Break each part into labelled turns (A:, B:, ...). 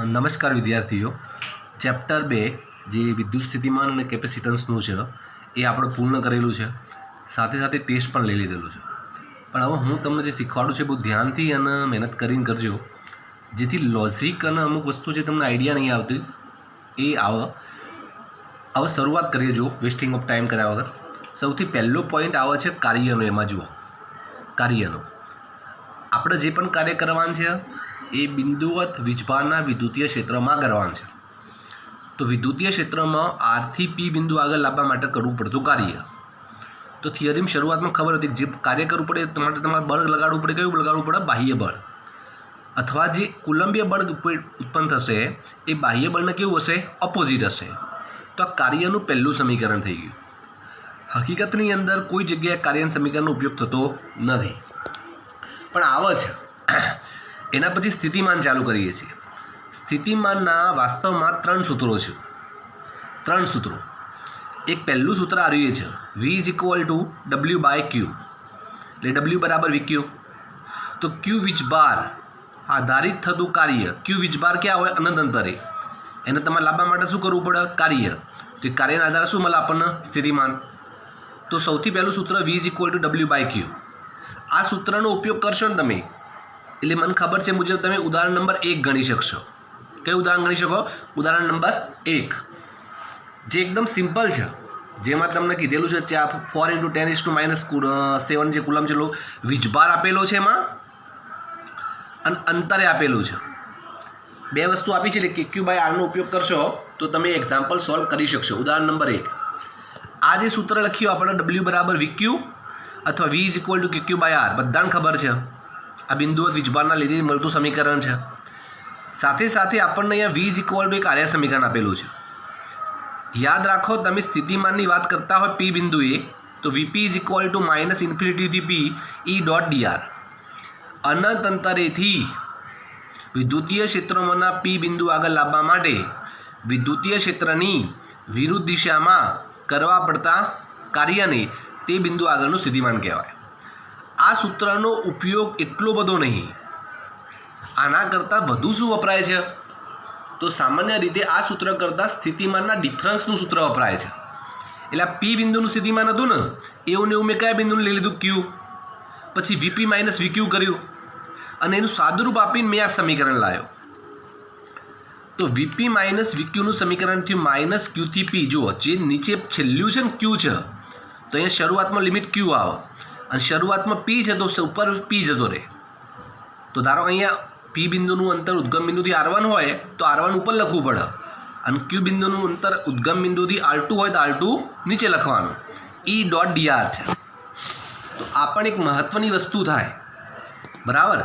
A: નમસ્કાર વિદ્યાર્થીઓ. ચેપ્ટર 2 જે વિદ્યુત સ્થિતિમાન અને કેપેસિટન્સનું છે એ આપણે પૂર્ણ કરેલું છે. સાથે સાથે ટેસ્ટ પણ લઈ લીધેલું છે. પણ હવે હું તમને જે શીખવાડું છે બહુ ધ્યાનથી અને મહેનત કરીને કરજો, જેથી લોજિક અને અમુક વસ્તુ જે તમને આઈડિયા નહીં આવતી એ આવે. હવે શરૂઆત કરીએ. જો વેસ્ટિંગ ઓફ ટાઈમ કર્યા વગર સૌથી પહેલો પોઈન્ટ આવે છે કાર્યનો. એમાં જુઓ, કાર્યનો આપણે જે પણ કાર્ય કરવાનું છે એ બિંદુવત વીજભારના વિદ્યુતીય ક્ષેત્રમાં કરવાનું છે. તો વિદ્યુતીય ક્ષેત્રમાં આરથી પી બિંદુ આગળ લાવવા માટે કરવું પડતું કાર્ય. તો થિયરીમાં શરૂઆતમાં ખબર હતી કે જે કાર્ય કરવું પડે એ માટે તમારે બળ લગાડવું પડે. કયું લગાડવું પડે? બાહ્ય બળ. અથવા જે કુલંબીય બળ ઉત્પન્ન થશે એ બાહ્ય બળને કેવું હશે? ઓપોઝિટ હશે. તો આ કાર્યનું પહેલું સમીકરણ થઈ ગયું. હકીકતની અંદર કોઈ જગ્યાએ કાર્યના સમીકરણનો ઉપયોગ થતો નથી, પણ આવે છે. એના પછી સ્થિતિમાન ચાલુ કરીએ છીએ. સ્થિતિમાનના વાસ્તવમાં 3 સૂત્રો છે. 3 સૂત્રો. એક પહેલું સૂત્ર આવ્યું છે V = W/Q, એટલે W બરાબર VQ. તો Q વીજભાર આધારિત થતું કાર્ય. Q વીજભાર ક્યાં હોય? અનંત અંતરે. એને તમારે લાવવા માટે શું કરવું પડે? કાર્ય. તો એ કાર્યના આધારે શું મળે આપણને? સ્થિતિમાન. તો સૌથી પહેલું સૂત્ર V = W/Q. આ સૂત્રનો ઉપયોગ કરશો ને તમે, એટલે મને ખબર છે મુજબ તમે ઉદાહરણ નંબર 1 ગણી શકશો. કયું ઉદાહરણ ગણી શકો? ઉદાહરણ નંબર 1, જે એકદમ સિમ્પલ છે, જેમાં તમને કીધેલું છે 4 × 10⁻⁷ જે કુલમ જેટલો વીજભાર આપેલો છે એમાં, અને અંતરે આપેલું છે. 2 વસ્તુ આપી છે, એટલે KQ/R નો ઉપયોગ કરશો તો તમે એક્ઝામ્પલ સોલ્વ કરી શકશો. ઉદાહરણ નંબર 1, આ જે સૂત્ર લખ્યું આપણે W બરાબર VQ અથવા V = KQ/R, બધાને ખબર છે આ બિંદુવત વીજભારના લીધે મળતું સમીકરણ છે. સાથે સાથે આપણને અહીંયા V = કાર્ય સમીકરણ આપેલું છે. યાદ રાખો, તમે સ્થિતિમાનની વાત કરતા હોય P બિંદુએ તો Vp = −∞ P E.dr. અનંત અંતરેથી વિદ્યુતીય ક્ષેત્રોમાંના P બિંદુ આગળ લાવવા માટે વિદ્યુતીય ક્ષેત્રની વિરુદ્ધ દિશામાં કરવા પડતા કાર્યને તે બિંદુ આગળનું સ્થિતિમાન કહેવાય. આ સૂત્રનો ઉપયોગ એટલો બધો નહીં. આના કરતાં વધુ શું વપરાય છે? તો સામાન્ય રીતે આ સૂત્ર કરતાં સ્થિતિમાનના ડિફરન્સનું સૂત્ર વપરાય છે. એટલે આ P બિંદુનું સ્થિતિમાન હતું ને, એવું ને એવું મેં કયા બિંદુને લઈ લીધું? Q. પછી Vp - VQ કર્યું અને એનું સાદુરૂપ આપીને મેં આ સમીકરણ લાવ્યો. તો Vp - VQનું સમીકરણ થયું -Q થી P. જુઓ, જે નીચે છેલ્લું છે ને Q છે, તો અહીંયા શરૂઆતમાં લિમિટ Q આવે અને શરૂઆતમાં P છે તો ઉપર P જતો રહે. તો ધારો અહીંયા P બિંદુનું અંતર ઉદ્ગમ બિંદુથી R1 હોય તો R1 ઉપર લખવું પડે, અને Q બિંદુનું અંતર ઉદ્ગમ બિંદુથી R2 હોય તો R2 નીચે લખવાનું. E.dr છે. તો આ પણ એક મહત્ત્વની વસ્તુ થાય, બરાબર.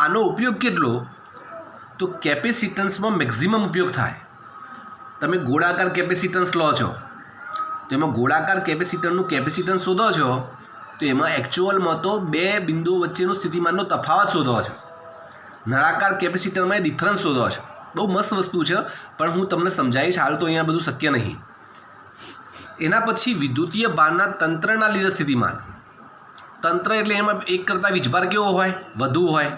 A: આનો ઉપયોગ કેટલો? તો કેપેસિટન્સમાં મેક્ઝિમમ ઉપયોગ થાય. તમે ગોળાકાર કેપેસિટન્સ લો છો તો એમાં ગોળાકાર કેપેસિટરનું કેપેસિટન્સ શોધો છો, તો એમાં એકચ્યુઅલમાં તો 2 બિંદુઓ વચ્ચેનો સ્થિતિમાનનો તફાવત શોધો છો. નળાકાર કેપેસિટરમાં એ ડિફરન્સ શોધો છો. બહુ મસ્ત વસ્તુ છે, પણ હું તમને સમજાવીશ. હાલ તો અહીંયા બધું શક્ય નહીં. એના પછી વિદ્યુતીય ભારના તંત્રના લીધે સ્થિતિમાન. તંત્ર એટલે એમાં એક કરતાં વીજભાર કેવો હોય? વધુ હોય.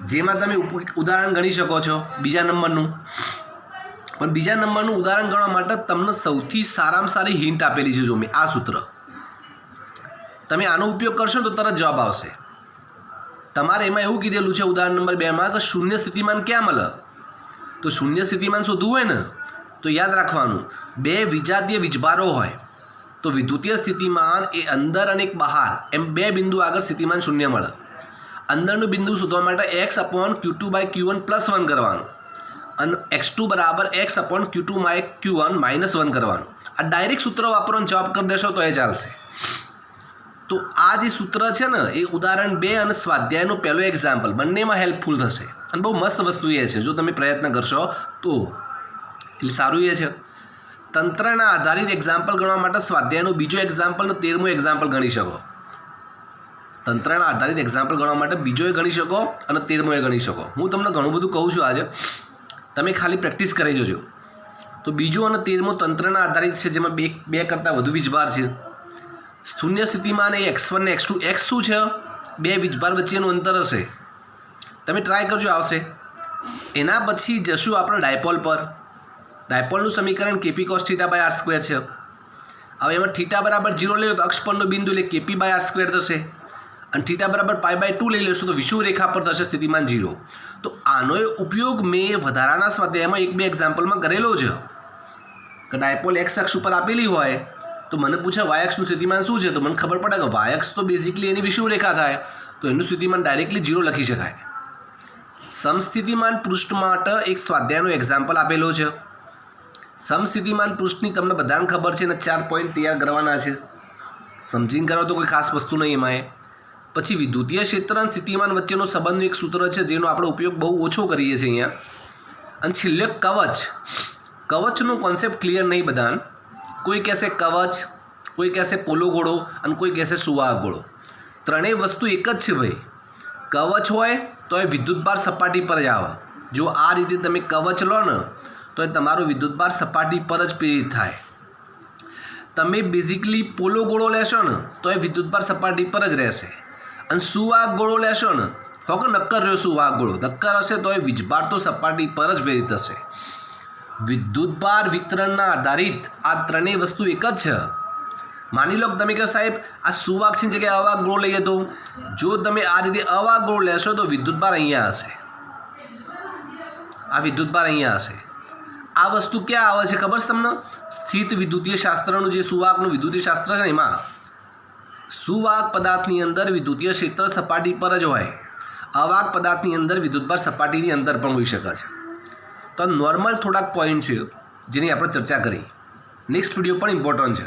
A: જેમાં તમે ઉદાહરણ ગણી શકો છો બીજા નંબરનું. પણ બીજા નંબરનું ઉદાહરણ ગણવા માટે તમને સૌથી સારામાં સારી હિન્ટ આપેલી છે. જો મેં આ સૂત્ર, તમે આનો ઉપયોગ કરશો તો તરત જવાબ આવશે. તમારે એમાં એવું કીધેલું છે ઉદાહરણ નંબર 2માં કે શૂન્ય સ્થિતિમાન ક્યાં મળે? તો શૂન્ય સ્થિતિમાન શોધવું હોય ને તો યાદ રાખવાનું, 2 વિજાતીય વીજભારો હોય તો વિદ્યુતીય સ્થિતિમાન એ અંદર અને એક બહાર એમ 2 બિંદુ આગળ સ્થિતિમાન શૂન્ય મળે. અંદરનું બિંદુ શોધવા માટે x/Q2/Q1 +1 કરવાનું અને x2 = x/Q2/Q1 -1 કરવાનું. આ ડાયરેક્ટ સૂત્ર વાપરવાનો જવાબ કરી દેશો તો એ ચાલશે. તો આ જે સૂત્ર છે ને એ ઉદાહરણ 2 અને સ્વાધ્યાયનું પહેલું એક્ઝામ્પલ બંનેમાં હેલ્પફુલ થશે. અને બહુ મસ્ત વસ્તુ એ છે, જો તમે પ્રયત્ન કરશો તો. એટલે સારું એ છે. તંત્રના આધારિત એક્ઝામ્પલ ગણવા માટે સ્વાધ્યાયનું બીજો એક્ઝામ્પલ અને 13મું એક્ઝામ્પલ ગણી શકો. તંત્રના આધારિત એક્ઝામ્પલ ગણવા માટે બીજોએ ગણી શકો અને 13મોએ ગણી શકો. હું તમને ઘણું બધું કહું છું આજે, તમે ખાલી પ્રેક્ટિસ કરી જજો. તો બીજું અને 13મું તંત્રના આધારિત છે, જેમાં બે કરતાં વધુ વીજભાર છે. શૂન્ય સ્થિતિમાન એ x1 ને x2. x શું છે? 2 વીજભાર વચ્ચેનું અંતર હશે. તમે ટ્રાય કરજો, આવશે. એના પછી જશું આપણે ડાયપોલ પર. ડાયપોલનું સમીકરણ k p cos theta by r square છે. હવે એમાં થીટા બરાબર 0 લઈ લો તો અક્ષ પરનો બિંદુ એટલે કેપી બાય આર સ્ક્વેર થશે, અને થીટા બરાબર પાઈ બાય 2 લઈ લેશો તો વિષુવ રેખા પર થશે સ્થિતિમાન 0. તો આનો ઉપયોગ મેં વધારાના સ્વાધ્યાયમાં 1-2 એક્ઝામ્પલમાં કરેલો છે કે ડાયપોલ એક્સ અક્ષ ઉપર આપેલી હોય તો મને પૂછે વાય અક્ષનું સ્થિતિમાન શું છે, તો મને ખબર પડે કે વાય અક્ષ તો બેઝિકલી એની વિષુવ રેખા થાય, તો એનું સ્થિતિમાન ડાયરેક્ટલી 0 લખી શકાય. સમસ્થિતિમાન પૃષ્ઠ માટે એક સ્વાધ્યાયનો એક્ઝામ્પલ આપેલો છે. સમસ્થિતિમાન પૃષ્ઠની તમને બધાને ખબર છે ને 4 પોઈન્ટ તૈયાર કરવાના છે, સમજીને કરો તો કોઈ ખાસ વસ્તુ નહીં એમાં. પછી વિદ્યુતીય ક્ષેત્ર અને સ્થિતિમાન વચ્ચેનો સંબંધનું એક સૂત્ર છે જેનો આપણે ઉપયોગ બહુ ઓછો કરીએ છીએ અહીંયા. અને છેલ્લે કવચ. કવચનો કોન્સેપ્ટ ક્લિયર નહીં બધાને. કોઈ કહેશે કવચ, કોઈ કહેશે પોલો ગોળો અને કોઈ કહેશે સુવાહક ગોળો. ત્રણેય વસ્તુ એક જ છે ભાઈ. કવચ હોય તો એ વિદ્યુતભાર સપાટી પર જ આવે. જો આ રીતે તમે કવચ લો ને તો એ તમારો વિદ્યુતભાર સપાટી પર જ પ્રેરિત થાય. તમે બેઝિકલી પોલો ગોળો લેશો ને તો એ વિદ્યુતભાર સપાટી પર જ રહેશે, અને સુવાહક ગોળો લેશો ને તો કે નક્કર રહ્યો સુવાહક ગોળો નક્કર હશે તો એ વીજભાર તો સપાટી પર જ પ્રેરિત થશે. વિદ્યુતભાર વિતરણના આધારિત આ ત્રણેય વસ્તુ એક જ છે. માની લો કે તમે કહો સાહેબ આ સુવાહક છે જગ્યાએ અવાહક ગોળો લઈએ, તો જો તમે આ રીતે અવાહક ગોળો લેશો તો વિદ્યુતભાર અહીંયા હશે, આ વિદ્યુતભાર અહીંયા હશે. આ વસ્તુ ક્યાં આવે છે ખબર છે તમને? સ્થિત વિદ્યુતીય શાસ્ત્રનું જે સુવાહકનું વિદ્યુતીય શાસ્ત્ર છે ને એમાં સુવાહક પદાર્થની અંદર વિદ્યુતીય ક્ષેત્ર સપાટી પર જ હોય, અવાહક પદાર્થની અંદર વિદ્યુતભાર સપાટીની અંદર પણ હોઈ શકે છે. તો આ નોર્મલ થોડાક પોઈન્ટ છે જેની આપણે ચર્ચા કરી. નેક્સ્ટ વિડીયો પણ ઇમ્પોર્ટન્ટ છે.